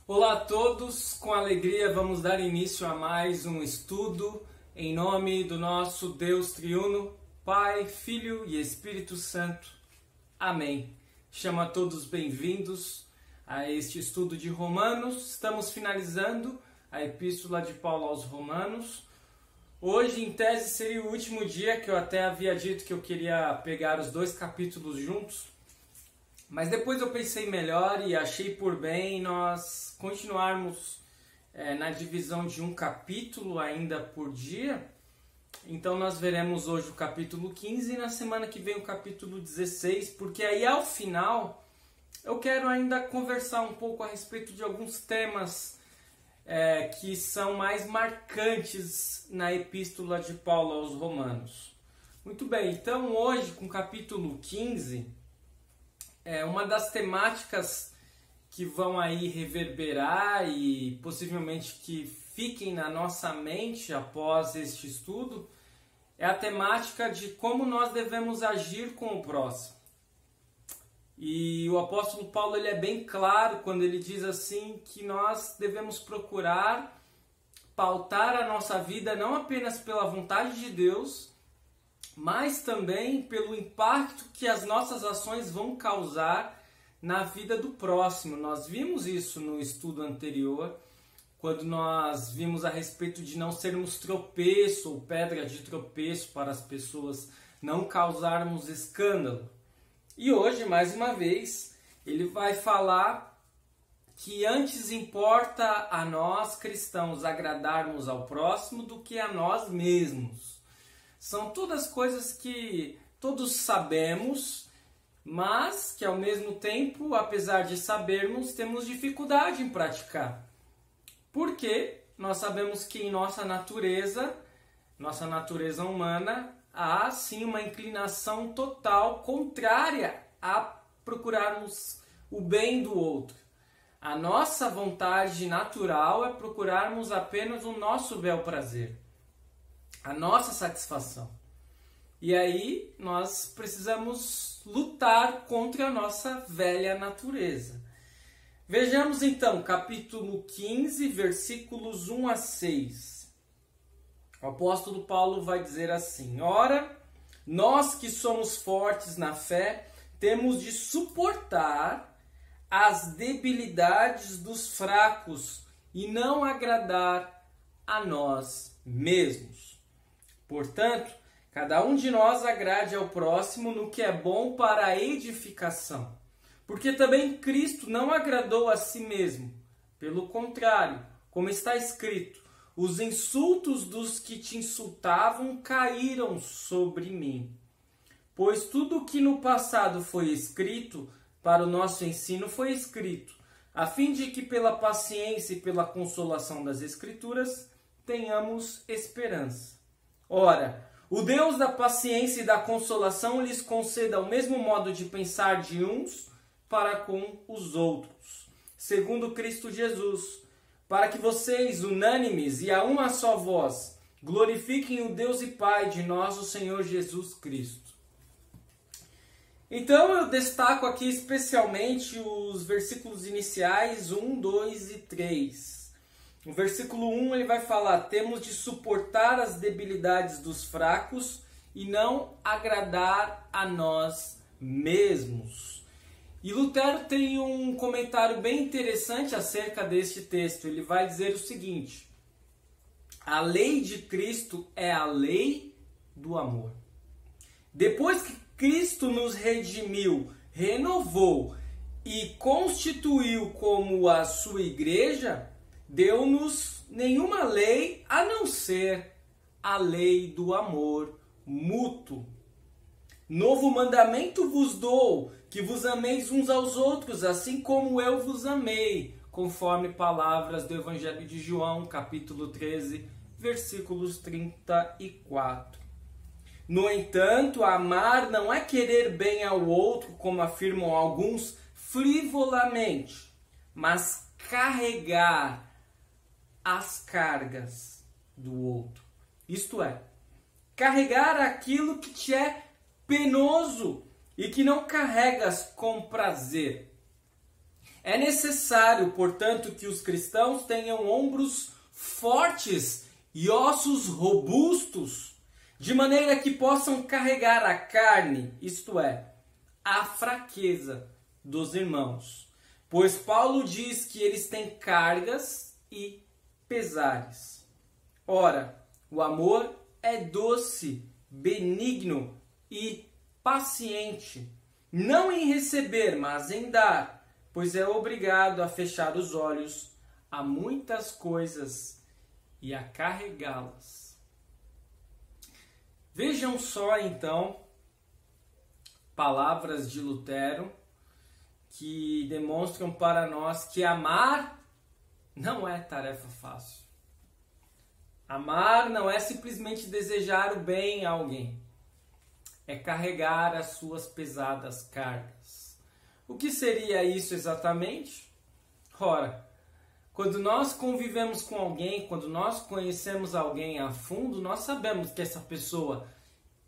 Olá a todos, com alegria vamos dar início a mais um estudo em nome do nosso Deus triuno, Pai, Filho e Espírito Santo. Amém. Chamo a todos bem-vindos a este estudo de Romanos. Estamos finalizando a Epístola de Paulo aos Romanos. Hoje, em tese, seria o último dia, que eu até havia dito que eu queria pegar os dois capítulos juntos. Mas depois eu pensei melhor e achei por bem nós continuarmos na divisão de um capítulo ainda por dia. Então nós veremos hoje o capítulo 15 e na semana que vem o capítulo 16, porque aí ao final eu quero ainda conversar um pouco a respeito de alguns temas que são mais marcantes na Epístola de Paulo aos Romanos. Muito bem, então hoje com o capítulo 15... uma das temáticas que vão aí reverberar e possivelmente que fiquem na nossa mente após este estudo é a temática de como nós devemos agir com o próximo. E o apóstolo Paulo ele é bem claro quando ele diz assim que nós devemos procurar pautar a nossa vida não apenas pela vontade de Deus, mas também pelo impacto que as nossas ações vão causar na vida do próximo. Nós vimos isso no estudo anterior, quando nós vimos a respeito de não sermos tropeço ou pedra de tropeço para as pessoas, não causarmos escândalo. E hoje, mais uma vez, ele vai falar que antes importa a nós cristãos agradarmos ao próximo do que a nós mesmos. São todas coisas que todos sabemos, mas que ao mesmo tempo, apesar de sabermos, temos dificuldade em praticar. Porque nós sabemos que em nossa natureza humana, há sim uma inclinação total contrária a procurarmos o bem do outro. A nossa vontade natural é procurarmos apenas o nosso bel prazer, a nossa satisfação. E aí nós precisamos lutar contra a nossa velha natureza. Vejamos então capítulo 15, versículos 1 a 6. O apóstolo Paulo vai dizer assim: Ora, nós que somos fortes na fé, temos de suportar as debilidades dos fracos e não agradar a nós mesmos. Portanto, cada um de nós agrade ao próximo no que é bom para a edificação. Porque também Cristo não agradou a si mesmo. Pelo contrário, como está escrito, os insultos dos que te insultavam caíram sobre mim. Pois tudo o que no passado foi escrito, para o nosso ensino foi escrito, a fim de que pela paciência e pela consolação das Escrituras tenhamos esperança. Ora, o Deus da paciência e da consolação lhes conceda o mesmo modo de pensar de uns para com os outros, segundo Cristo Jesus, para que vocês, unânimes e a uma só voz, glorifiquem o Deus e Pai de nosso Senhor Jesus Cristo. Então eu destaco aqui especialmente os versículos iniciais 1, 2 e 3. No versículo 1 ele vai falar: temos de suportar as debilidades dos fracos e não agradar a nós mesmos. E Lutero tem um comentário bem interessante acerca deste texto. Ele vai dizer o seguinte: a lei de Cristo é a lei do amor. Depois que Cristo nos redimiu, renovou e constituiu como a sua igreja, deu-nos nenhuma lei a não ser a lei do amor mútuo. Novo mandamento vos dou, que vos ameis uns aos outros, assim como eu vos amei, conforme palavras do Evangelho de João, capítulo 13, versículos 34. No entanto, amar não é querer bem ao outro, como afirmam alguns frivolamente, mas carregar as cargas do outro. Isto é, carregar aquilo que te é penoso e que não carregas com prazer. É necessário, portanto, que os cristãos tenham ombros fortes e ossos robustos, de maneira que possam carregar a carne, isto é, a fraqueza dos irmãos. Pois Paulo diz que eles têm cargas e pesares. Ora, o amor é doce, benigno e paciente, não em receber, mas em dar, pois é obrigado a fechar os olhos a muitas coisas e a carregá-las. Vejam só, então, palavras de Lutero que demonstram para nós que amar não é tarefa fácil. Amar não é simplesmente desejar o bem a alguém. É carregar as suas pesadas cargas. O que seria isso exatamente? Ora, quando nós convivemos com alguém, quando nós conhecemos alguém a fundo, nós sabemos que essa pessoa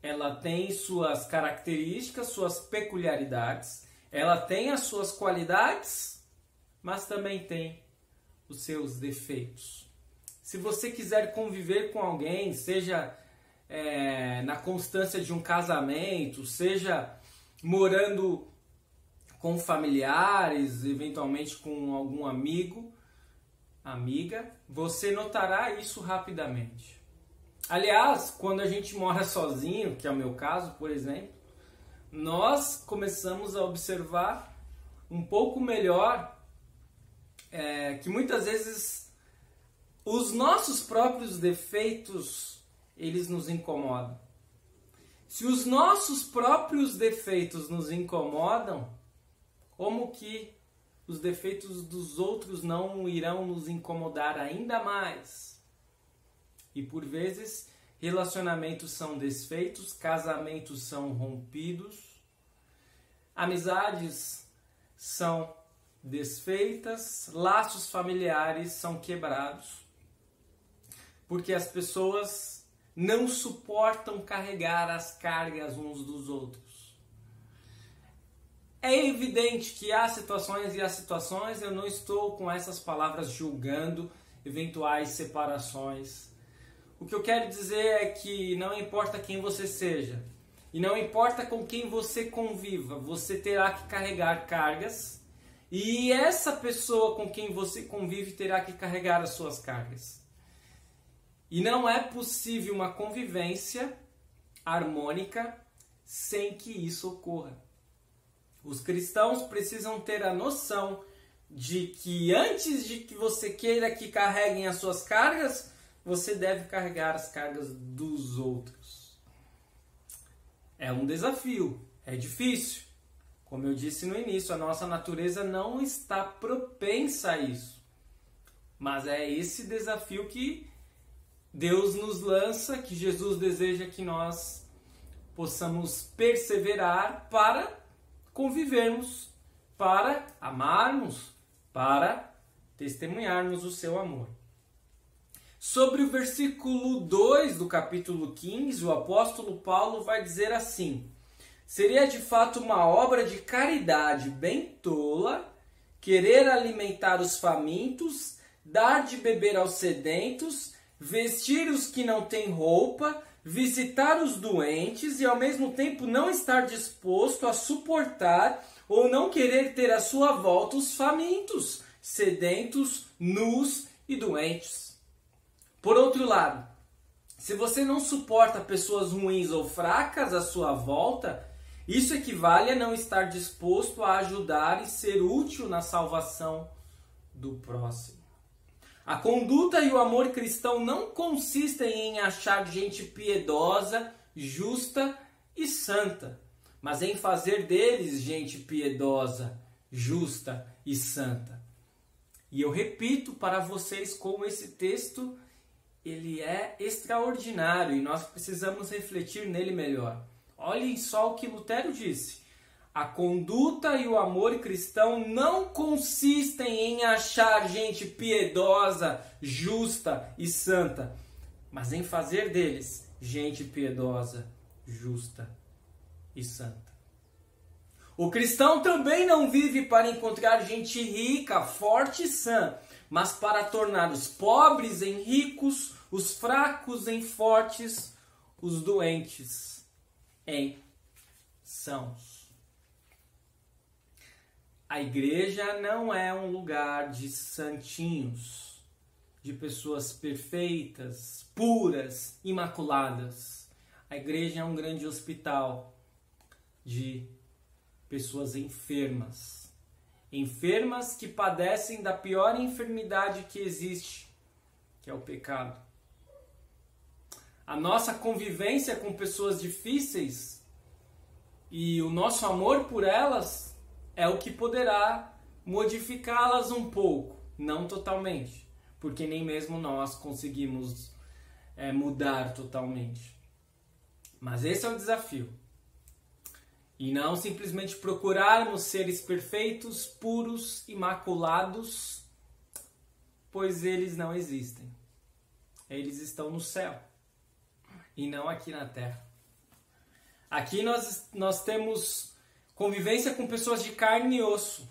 ela tem suas características, suas peculiaridades, ela tem as suas qualidades, mas também tem os seus defeitos. Se você quiser conviver com alguém, seja na constância de um casamento, seja morando com familiares, eventualmente com algum amigo, amiga, você notará isso rapidamente. Aliás, quando a gente mora sozinho, que é o meu caso, por exemplo, nós começamos a observar um pouco melhor que muitas vezes os nossos próprios defeitos, eles nos incomodam. Se os nossos próprios defeitos nos incomodam, como que os defeitos dos outros não irão nos incomodar ainda mais? E por vezes, relacionamentos são desfeitos, casamentos são rompidos, amizades são desfeitas, laços familiares são quebrados, porque as pessoas não suportam carregar as cargas uns dos outros. É evidente que há situações e há situações, eu não estou com essas palavras julgando eventuais separações. O que eu quero dizer é que não importa quem você seja, e não importa com quem você conviva, você terá que carregar cargas, e essa pessoa com quem você convive terá que carregar as suas cargas. E não é possível uma convivência harmônica sem que isso ocorra. Os cristãos precisam ter a noção de que antes de que você queira que carreguem as suas cargas, você deve carregar as cargas dos outros. É um desafio, é difícil. Como eu disse no início, a nossa natureza não está propensa a isso. Mas é esse desafio que Deus nos lança, que Jesus deseja que nós possamos perseverar para convivermos, para amarmos, para testemunharmos o seu amor. Sobre o versículo 2 do capítulo 15, o apóstolo Paulo vai dizer assim: seria de fato uma obra de caridade bem tola querer alimentar os famintos, dar de beber aos sedentos, vestir os que não têm roupa, visitar os doentes e ao mesmo tempo não estar disposto a suportar ou não querer ter à sua volta os famintos, sedentos, nus e doentes. Por outro lado, se você não suporta pessoas ruins ou fracas à sua volta, isso equivale a não estar disposto a ajudar e ser útil na salvação do próximo. A conduta e o amor cristão não consistem em achar gente piedosa, justa e santa, mas em fazer deles gente piedosa, justa e santa. E eu repito para vocês como esse texto ele é extraordinário e nós precisamos refletir nele melhor. Olhem só o que Lutero disse. A conduta e o amor cristão não consistem em achar gente piedosa, justa e santa, mas em fazer deles gente piedosa, justa e santa. O cristão também não vive para encontrar gente rica, forte e sã, mas para tornar os pobres em ricos, os fracos em fortes, os doentes em sãos. A igreja não é um lugar de santinhos, de pessoas perfeitas, puras, imaculadas. A igreja é um grande hospital de pessoas enfermas. Enfermas que padecem da pior enfermidade que existe, que é o pecado. A nossa convivência com pessoas difíceis e o nosso amor por elas é o que poderá modificá-las um pouco, não totalmente, porque nem mesmo nós conseguimos mudar totalmente. Mas esse é o desafio. E não simplesmente procurarmos seres perfeitos, puros, imaculados, pois eles não existem. Eles estão no céu e não aqui na terra. Aqui nós temos convivência com pessoas de carne e osso.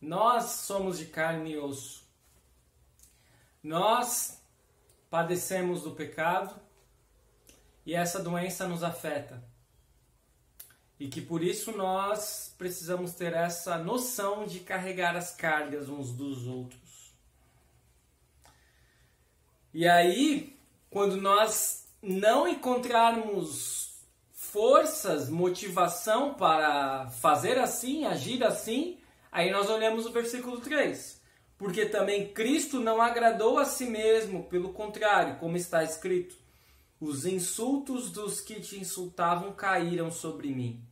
Nós somos de carne e osso. Nós padecemos do pecado e essa doença nos afeta. E que por isso nós precisamos ter essa noção de carregar as cargas uns dos outros. E aí, quando nós não encontrarmos forças, motivação para fazer assim, agir assim, aí nós olhamos o versículo 3. Porque também Cristo não agradou a si mesmo, pelo contrário, como está escrito: os insultos dos que te insultavam caíram sobre mim.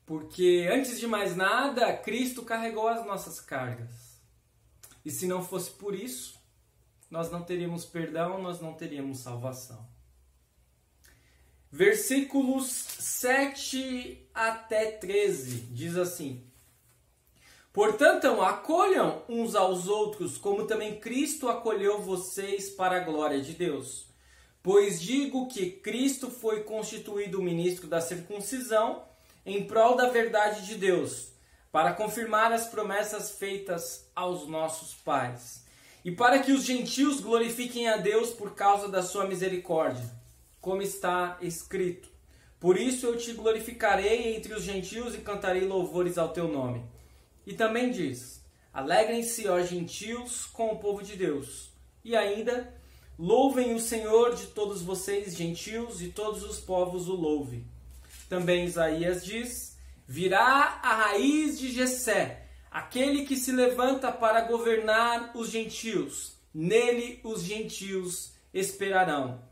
Porque, antes de mais nada, Cristo carregou as nossas cargas. E se não fosse por isso, nós não teríamos perdão, nós não teríamos salvação. Versículos 7 até 13 diz assim: portanto, acolham uns aos outros, como também Cristo acolheu vocês para a glória de Deus. Pois digo que Cristo foi constituído ministro da circuncisão, em prol da verdade de Deus, para confirmar as promessas feitas aos nossos pais, e para que os gentios glorifiquem a Deus por causa da sua misericórdia, como está escrito: por isso eu te glorificarei entre os gentios e cantarei louvores ao teu nome. E também diz: alegrem-se, ó gentios, com o povo de Deus. E ainda: louvem o Senhor de todos vocês, gentios, e todos os povos o louvem. Também Isaías diz: virá a raiz de Jessé, aquele que se levanta para governar os gentios. Nele os gentios esperarão.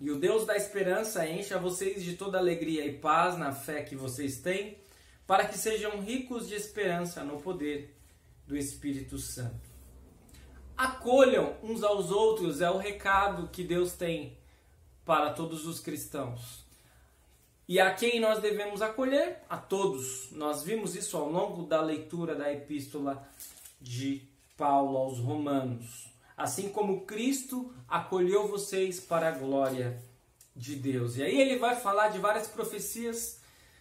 E o Deus da esperança encha vocês de toda alegria e paz na fé que vocês têm, para que sejam ricos de esperança no poder do Espírito Santo. Acolham uns aos outros é o recado que Deus tem para todos os cristãos. E a quem nós devemos acolher? A todos. Nós vimos isso ao longo da leitura da epístola de Paulo aos Romanos. Assim como Cristo acolheu vocês para a glória de Deus. E aí ele vai falar de várias profecias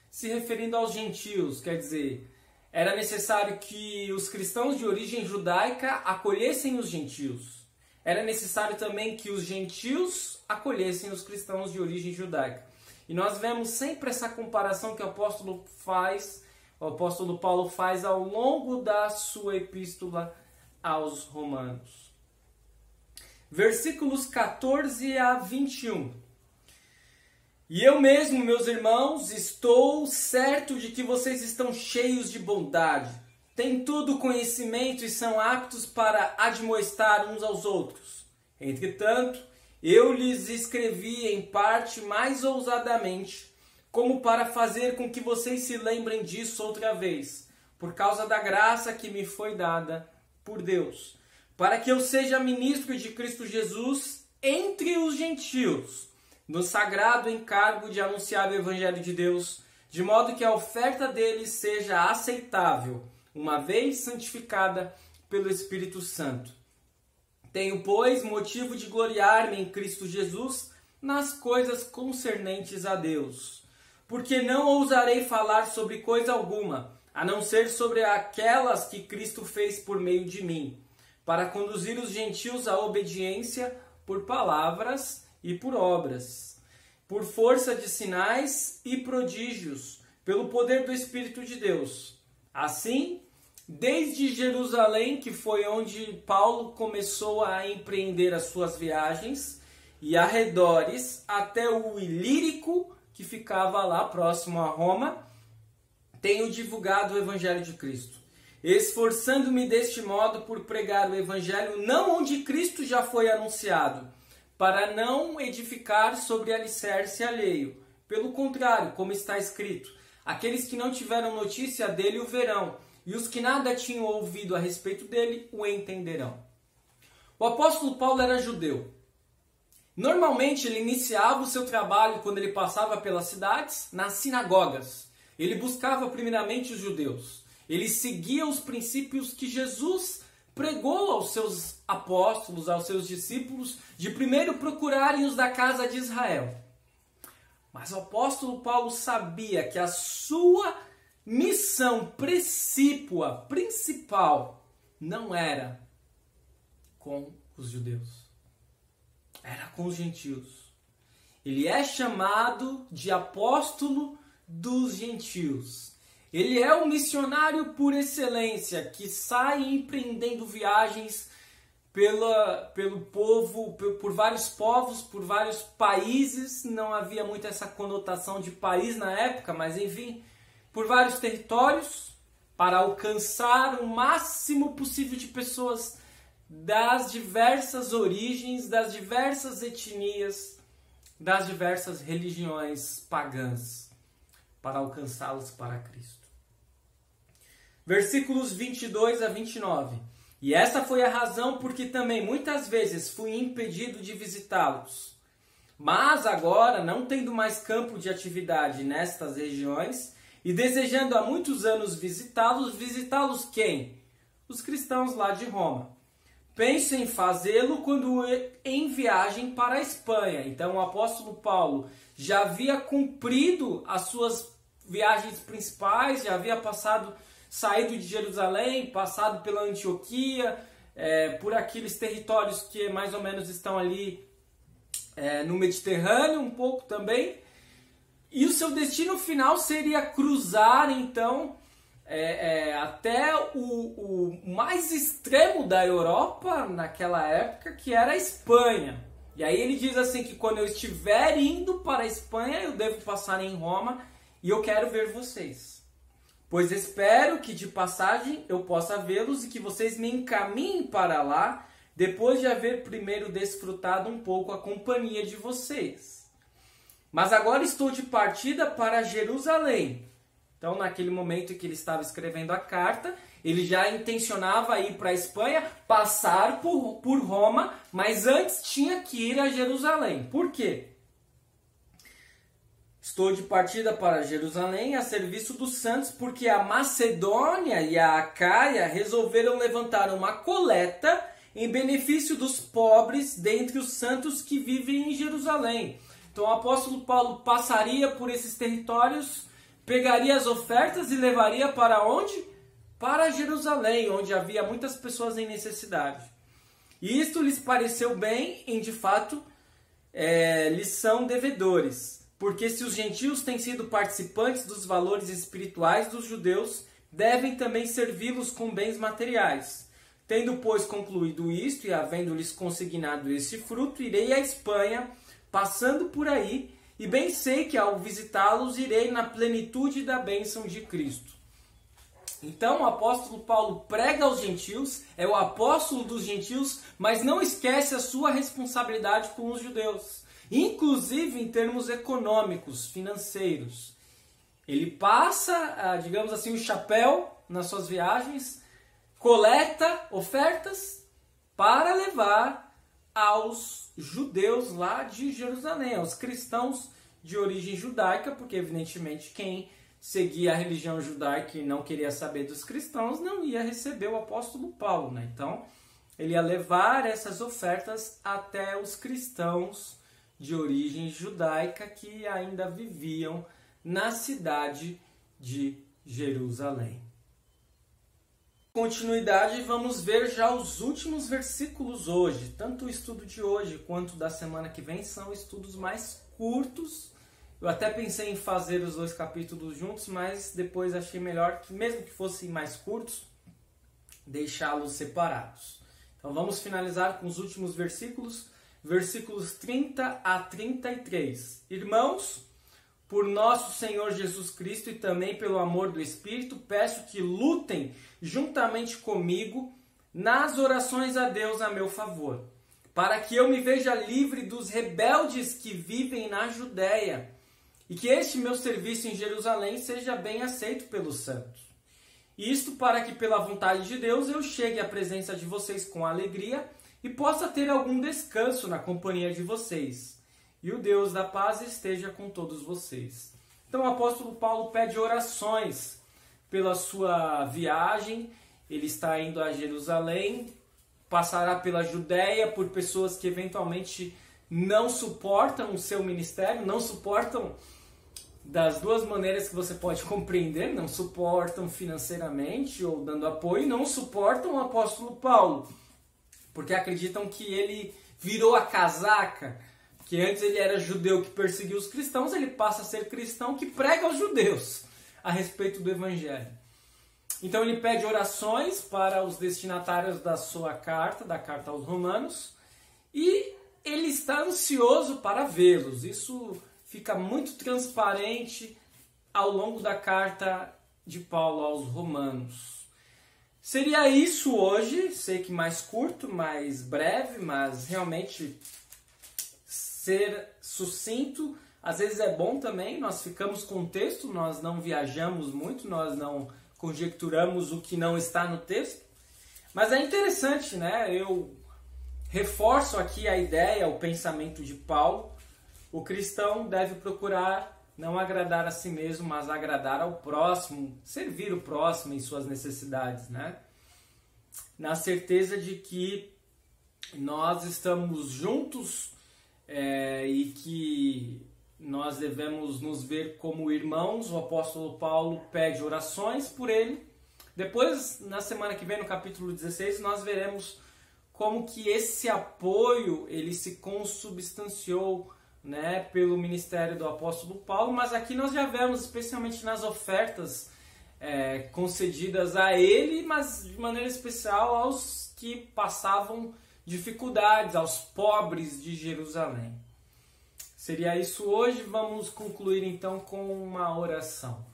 se referindo aos gentios. Quer dizer, era necessário que os cristãos de origem judaica acolhessem os gentios. Era necessário também que os gentios acolhessem os cristãos de origem judaica. E nós vemos sempre essa comparação que o apóstolo Paulo faz ao longo da sua epístola aos Romanos. Versículos 14 a 21. E eu mesmo, meus irmãos, estou certo de que vocês estão cheios de bondade, têm todo conhecimento e são aptos para admoestar uns aos outros. Entretanto, eu lhes escrevi em parte mais ousadamente, como para fazer com que vocês se lembrem disso outra vez, por causa da graça que me foi dada por Deus, para que eu seja ministro de Cristo Jesus entre os gentios, no sagrado encargo de anunciar o Evangelho de Deus, de modo que a oferta deles seja aceitável, uma vez santificada pelo Espírito Santo. Tenho, pois, motivo de gloriar-me em Cristo Jesus nas coisas concernentes a Deus, porque não ousarei falar sobre coisa alguma, a não ser sobre aquelas que Cristo fez por meio de mim, para conduzir os gentios à obediência por palavras e por obras, por força de sinais e prodígios, pelo poder do Espírito de Deus. Assim, desde Jerusalém, que foi onde Paulo começou a empreender as suas viagens, e arredores, até o Ilírico, que ficava lá próximo a Roma, tenho divulgado o Evangelho de Cristo, esforçando-me deste modo por pregar o Evangelho não onde Cristo já foi anunciado, para não edificar sobre alicerce alheio. Pelo contrário, como está escrito, aqueles que não tiveram notícia dele o verão, e os que nada tinham ouvido a respeito dele o entenderão. O apóstolo Paulo era judeu. Normalmente ele iniciava o seu trabalho quando ele passava pelas cidades, nas sinagogas. Ele buscava primeiramente os judeus. Ele seguia os princípios que Jesus pregou aos seus apóstolos, aos seus discípulos, de primeiro procurarem os da casa de Israel. Mas o apóstolo Paulo sabia que a sua missão precípua, principal, não era com os judeus. Era com os gentios. Ele é chamado de apóstolo dos gentios. Ele é o missionário por excelência, que sai empreendendo viagens pelo povo, por vários povos, por vários países. Não havia muito essa conotação de país na época, mas enfim, por vários territórios, para alcançar o máximo possível de pessoas das diversas origens, das diversas etnias, das diversas religiões pagãs, para alcançá-los para Cristo. Versículos 22 a 29. E essa foi a razão porque também muitas vezes fui impedido de visitá-los. Mas agora, não tendo mais campo de atividade nestas regiões, e desejando há muitos anos visitá-los quem? Os cristãos lá de Roma. Penso em fazê-lo quando em viagem para a Espanha. Então o apóstolo Paulo já havia cumprido as suas viagens principais, já havia saído de Jerusalém, passado pela Antioquia, por aqueles territórios que mais ou menos estão ali no Mediterrâneo, um pouco também. E o seu destino final seria cruzar, então, até o mais extremo da Europa naquela época, que era a Espanha. E aí ele diz assim que quando eu estiver indo para a Espanha, eu devo passar em Roma e eu quero ver vocês. Pois espero que de passagem eu possa vê-los e que vocês me encaminhem para lá, depois de haver primeiro desfrutado um pouco a companhia de vocês. Mas agora estou de partida para Jerusalém. Então, naquele momento em que ele estava escrevendo a carta, ele já intencionava ir para a Espanha, passar por Roma, mas antes tinha que ir a Jerusalém. Por quê? Estou de partida para Jerusalém a serviço dos santos, porque a Macedônia e a Acaia resolveram levantar uma coleta em benefício dos pobres dentre os santos que vivem em Jerusalém. Então o apóstolo Paulo passaria por esses territórios, pegaria as ofertas e levaria para onde? Para Jerusalém, onde havia muitas pessoas em necessidade. E isto lhes pareceu bem, e de fato lhes são devedores. Porque se os gentios têm sido participantes dos valores espirituais dos judeus, devem também servi-los com bens materiais. Tendo, pois, concluído isto e havendo-lhes consignado este fruto, irei à Espanha, passando por aí, e bem sei que ao visitá-los irei na plenitude da bênção de Cristo. Então o apóstolo Paulo prega aos gentios, é o apóstolo dos gentios, mas não esquece a sua responsabilidade com os judeus, inclusive em termos econômicos, financeiros. Ele passa, digamos assim, o chapéu nas suas viagens, coleta ofertas para levar aos judeus lá de Jerusalém, aos cristãos de origem judaica, porque evidentemente quem seguia a religião judaica e não queria saber dos cristãos não ia receber o apóstolo Paulo, né? Então ele ia levar essas ofertas até os cristãos de origem judaica que ainda viviam na cidade de Jerusalém. Continuidade, vamos ver já os últimos versículos hoje. Tanto o estudo de hoje quanto da semana que vem são estudos mais curtos. Eu até pensei em fazer os 2 capítulos juntos, mas depois achei melhor que, mesmo que fossem mais curtos, deixá-los separados. Então vamos finalizar com os últimos versículos, versículos 30 a 33. Irmãos, por nosso Senhor Jesus Cristo e também pelo amor do Espírito, peço que lutem juntamente comigo nas orações a Deus a meu favor, para que eu me veja livre dos rebeldes que vivem na Judéia e que este meu serviço em Jerusalém seja bem aceito pelos santos. Isto para que, pela vontade de Deus, eu chegue à presença de vocês com alegria e possa ter algum descanso na companhia de vocês. E o Deus da paz esteja com todos vocês. Então o apóstolo Paulo pede orações pela sua viagem. Ele está indo a Jerusalém, passará pela Judéia por pessoas que eventualmente não suportam o seu ministério, não suportam das duas maneiras que você pode compreender, não suportam financeiramente ou dando apoio, não suportam o apóstolo Paulo, porque acreditam que ele virou a casaca, que antes ele era judeu que perseguia os cristãos, ele passa a ser cristão que prega aos judeus a respeito do evangelho. Então ele pede orações para os destinatários da sua carta, da carta aos Romanos, e ele está ansioso para vê-los. Isso fica muito transparente ao longo da carta de Paulo aos Romanos. Seria isso hoje, sei que mais curto, mais breve, mas realmente ser sucinto, às vezes é bom também, nós ficamos com o texto, nós não viajamos muito, nós não conjecturamos o que não está no texto, mas é interessante, né? Eu reforço aqui a ideia, o pensamento de Paulo. O cristão deve procurar não agradar a si mesmo, mas agradar ao próximo, servir o próximo em suas necessidades, né? Na certeza de que nós estamos juntos e que nós devemos nos ver como irmãos. O apóstolo Paulo pede orações por ele. Depois, na semana que vem, no capítulo 16, nós veremos como que esse apoio ele se consubstanciou, né, pelo ministério do apóstolo Paulo. Mas aqui nós já vemos, especialmente nas ofertas concedidas a ele, mas de maneira especial aos que passavam dificuldades, aos pobres de Jerusalém. Seria isso hoje. Vamos concluir então com uma oração.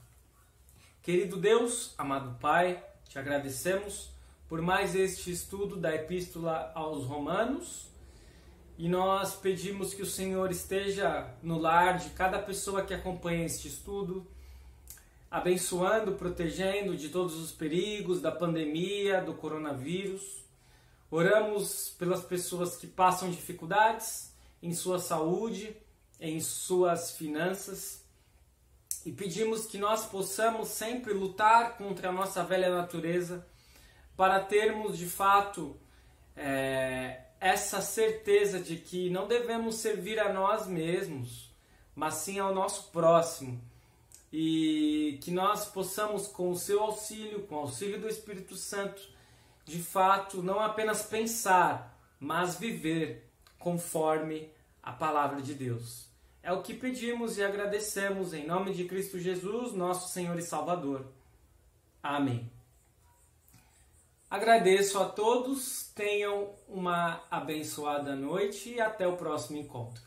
Querido Deus, amado Pai, te agradecemos por mais este estudo da Epístola aos Romanos e nós pedimos que o Senhor esteja no lar de cada pessoa que acompanha este estudo, abençoando, protegendo de todos os perigos da pandemia, do coronavírus. Oramos pelas pessoas que passam dificuldades em sua saúde, em suas finanças, e pedimos que nós possamos sempre lutar contra a nossa velha natureza para termos de fato essa certeza de que não devemos servir a nós mesmos, mas sim ao nosso próximo, e que nós possamos, com o seu auxílio, com o auxílio do Espírito Santo, de fato não apenas pensar, mas viver conforme a palavra de Deus. É o que pedimos e agradecemos em nome de Cristo Jesus, nosso Senhor e Salvador. Amém. Agradeço a todos, tenham uma abençoada noite e até o próximo encontro.